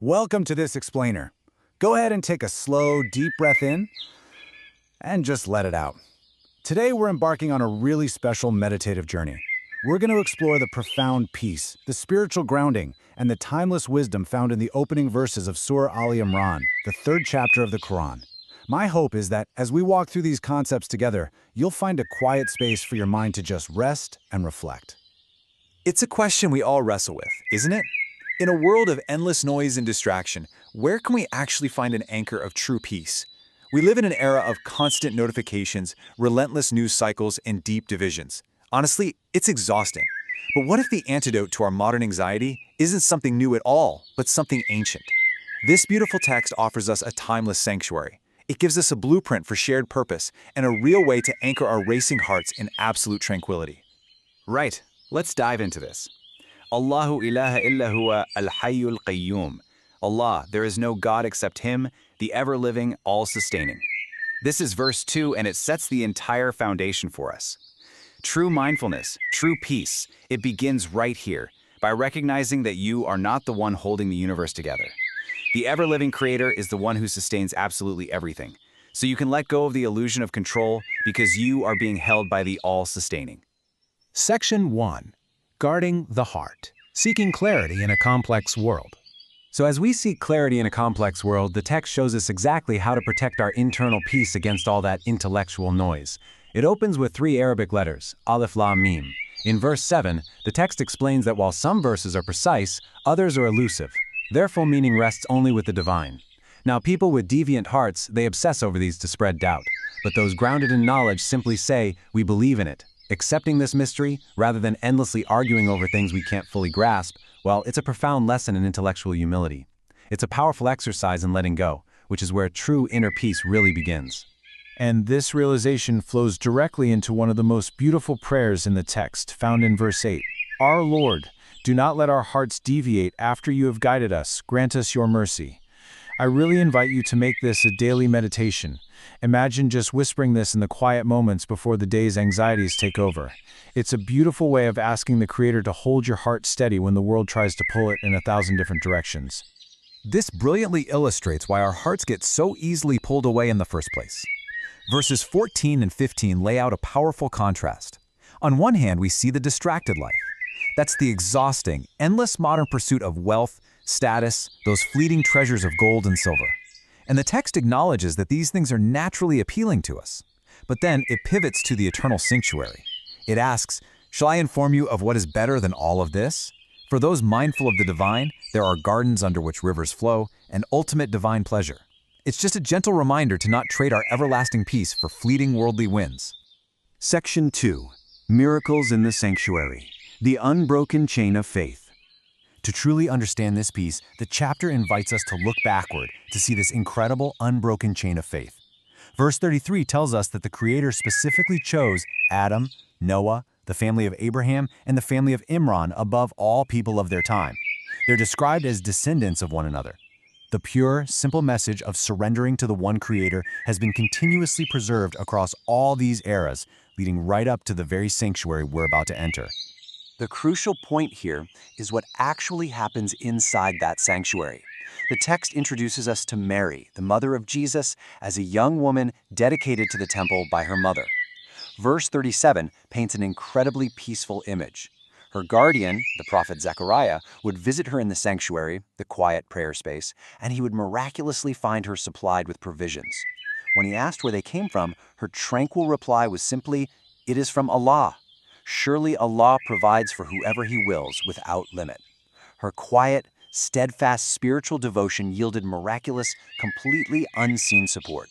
Welcome to this explainer. Go ahead and take a slow, deep breath in and just let it out. Today we're embarking on a really special meditative journey. We're going to explore the profound peace, the spiritual grounding, and the timeless wisdom found in the opening verses of Surah Ali Imran, the third chapter of the Quran. My hope is that as we walk through these concepts together, you'll find a quiet space for your mind to just rest and reflect. It's a question we all wrestle with, isn't it? In a world of endless noise and distraction, where can we actually find an anchor of true peace? We live in an era of constant notifications, relentless news cycles, and deep divisions. Honestly, it's exhausting. But what if the antidote to our modern anxiety isn't something new at all, but something ancient? This beautiful text offers us a timeless sanctuary. It gives us a blueprint for shared purpose and a real way to anchor our racing hearts in absolute tranquility. Right, let's dive into this. Allahu ilaha illa huwa al-hayyul qayyum. Allah, there is no God except Him, the ever-living, all-sustaining. This is verse 2, and it sets the entire foundation for us. True mindfulness, true peace, it begins right here, by recognizing that you are not the one holding the universe together. The ever-living Creator is the one who sustains absolutely everything. So you can let go of the illusion of control because you are being held by the all-sustaining. Section 1. Guarding the heart. Seeking clarity in a complex world. So as we seek clarity in a complex world, the text shows us exactly how to protect our internal peace against all that intellectual noise. It opens with 3 Arabic letters, Alif Lam Mim. In verse 7, the text explains that while some verses are precise, others are elusive. Their full meaning rests only with the divine. Now, people with deviant hearts, they obsess over these to spread doubt. But those grounded in knowledge simply say, we believe in it. Accepting this mystery, rather than endlessly arguing over things we can't fully grasp, well, it's a profound lesson in intellectual humility. It's a powerful exercise in letting go, which is where true inner peace really begins. And this realization flows directly into one of the most beautiful prayers in the text, found in verse 8. Our Lord, do not let our hearts deviate after you have guided us. Grant us your mercy. I really invite you to make this a daily meditation. Imagine just whispering this in the quiet moments before the day's anxieties take over. It's a beautiful way of asking the Creator to hold your heart steady when the world tries to pull it in 1,000 different directions. This brilliantly illustrates why our hearts get so easily pulled away in the first place. Verses 14 and 15 lay out a powerful contrast. On one hand, we see the distracted life. That's the exhausting, endless modern pursuit of wealth, status, those fleeting treasures of gold and silver. And the text acknowledges that these things are naturally appealing to us. But then it pivots to the eternal sanctuary. It asks, shall I inform you of what is better than all of this? For those mindful of the divine, there are gardens under which rivers flow, and ultimate divine pleasure. It's just a gentle reminder to not trade our everlasting peace for fleeting worldly winds. Section 2. Miracles in the Sanctuary. The unbroken chain of faith. To truly understand this piece, the chapter invites us to look backward to see this incredible, unbroken chain of faith. Verse 33 tells us that the Creator specifically chose Adam, Noah, the family of Abraham, and the family of Imran above all people of their time. They're described as descendants of one another. The pure, simple message of surrendering to the one Creator has been continuously preserved across all these eras, leading right up to the very sanctuary we're about to enter. The crucial point here is what actually happens inside that sanctuary. The text introduces us to Mary, the mother of Jesus, as a young woman dedicated to the temple by her mother. Verse 37 paints an incredibly peaceful image. Her guardian, the prophet Zachariah, would visit her in the sanctuary, the quiet prayer space, and he would miraculously find her supplied with provisions. When he asked where they came from, her tranquil reply was simply, "It is from Allah." Surely Allah provides for whoever He wills without limit. Her quiet, steadfast spiritual devotion yielded miraculous, completely unseen support.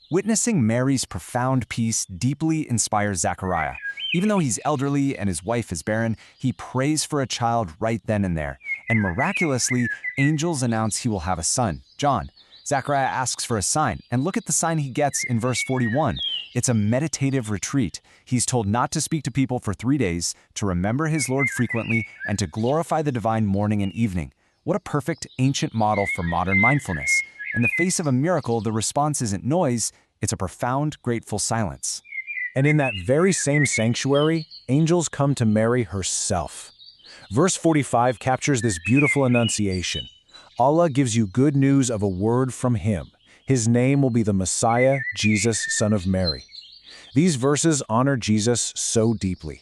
Witnessing Mary's profound peace deeply inspires Zachariah. Even though he's elderly and his wife is barren, he prays for a child right then and there. And miraculously, angels announce he will have a son, John. Zachariah asks for a sign, and look at the sign he gets in verse 41. It's a meditative retreat. He's told not to speak to people for 3 days, to remember his Lord frequently, and to glorify the divine morning and evening. What a perfect ancient model for modern mindfulness. In the face of a miracle, the response isn't noise, it's a profound, grateful silence. And in that very same sanctuary, angels come to Mary herself. Verse 45 captures this beautiful annunciation. Allah gives you good news of a word from Him. His name will be the Messiah, Jesus, son of Mary. These verses honor Jesus so deeply.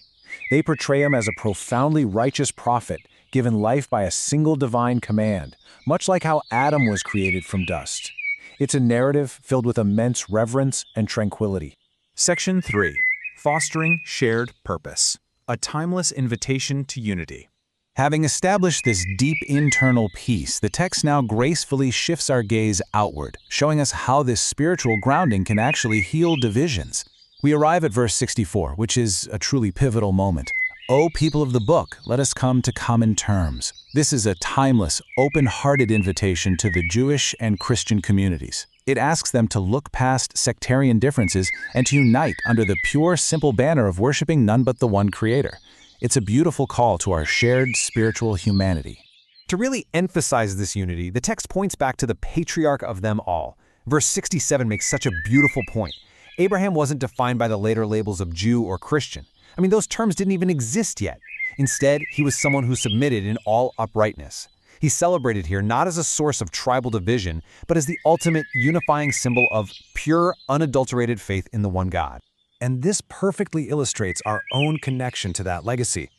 They portray him as a profoundly righteous prophet, given life by a single divine command, much like how Adam was created from dust. It's a narrative filled with immense reverence and tranquility. Section 3. Fostering Shared Purpose. A timeless invitation to unity. Having established this deep internal peace, the text now gracefully shifts our gaze outward, showing us how this spiritual grounding can actually heal divisions. We arrive at verse 64, which is a truly pivotal moment. O people of the book, let us come to common terms. This is a timeless, open-hearted invitation to the Jewish and Christian communities. It asks them to look past sectarian differences and to unite under the pure, simple banner of worshiping none but the one Creator. It's a beautiful call to our shared spiritual humanity. To really emphasize this unity, the text points back to the patriarch of them all. Verse 67 makes such a beautiful point. Abraham wasn't defined by the later labels of Jew or Christian. I mean, those terms didn't even exist yet. Instead, he was someone who submitted in all uprightness. He's celebrated here not as a source of tribal division, but as the ultimate unifying symbol of pure, unadulterated faith in the one God. And this perfectly illustrates our own connection to that legacy.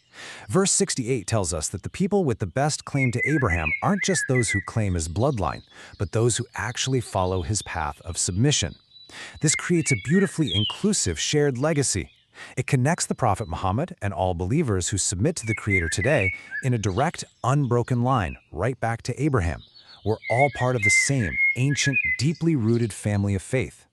Verse 68 tells us that the people with the best claim to Abraham aren't just those who claim his bloodline, but those who actually follow his path of submission. This creates a beautifully inclusive shared legacy. It connects the Prophet Muhammad and all believers who submit to the Creator today in a direct, unbroken line right back to Abraham. We're all part of the same ancient, deeply rooted family of faith.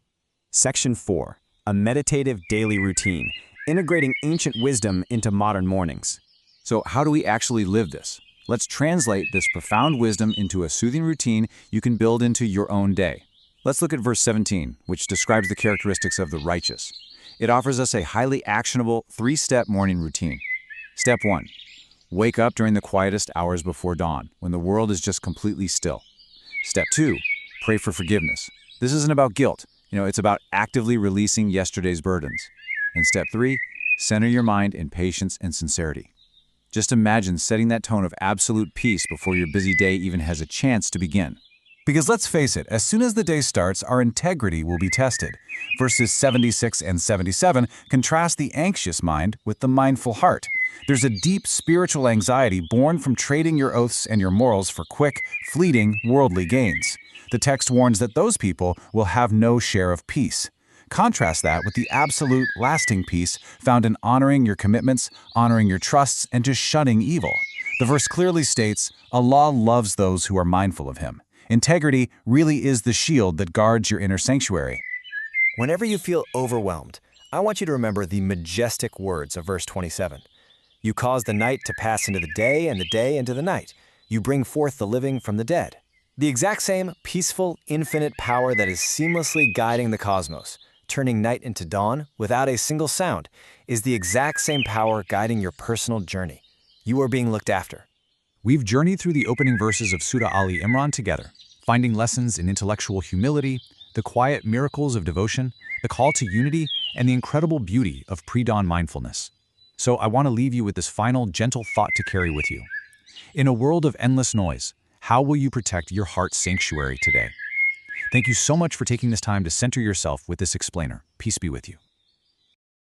Section 4. A meditative daily routine, integrating ancient wisdom into modern mornings. So how do we actually live this? Let's translate this profound wisdom into a soothing routine you can build into your own day. Let's look at verse 17, which describes the characteristics of the righteous. It offers us a highly actionable 3-step morning routine. Step 1. Wake up during the quietest hours before dawn, when the world is just completely still. Step 2. Pray for forgiveness. This isn't about guilt. It's about actively releasing yesterday's burdens. And step 3. Center your mind in patience and sincerity. Just imagine setting that tone of absolute peace before your busy day even has a chance to begin. Because let's face it, as soon as the day starts, our integrity will be tested. Verses 76 and 77 contrast the anxious mind with the mindful heart. There's a deep spiritual anxiety born from trading your oaths and your morals for quick, fleeting, worldly gains. The text warns that those people will have no share of peace. Contrast that with the absolute, lasting peace found in honoring your commitments, honoring your trusts, and just shunning evil. The verse clearly states, Allah loves those who are mindful of Him. Integrity really is the shield that guards your inner sanctuary. Whenever you feel overwhelmed, I want you to remember the majestic words of verse 27. You cause the night to pass into the day and the day into the night. You bring forth the living from the dead. The exact same peaceful, infinite power that is seamlessly guiding the cosmos, turning night into dawn without a single sound, is the exact same power guiding your personal journey. You are being looked after. We've journeyed through the opening verses of Surah Ali Imran together, finding lessons in intellectual humility, the quiet miracles of devotion, the call to unity, and the incredible beauty of pre-dawn mindfulness. So I want to leave you with this final gentle thought to carry with you. In a world of endless noise, how will you protect your heart's sanctuary today? Thank you so much for taking this time to center yourself with this explainer. Peace be with you.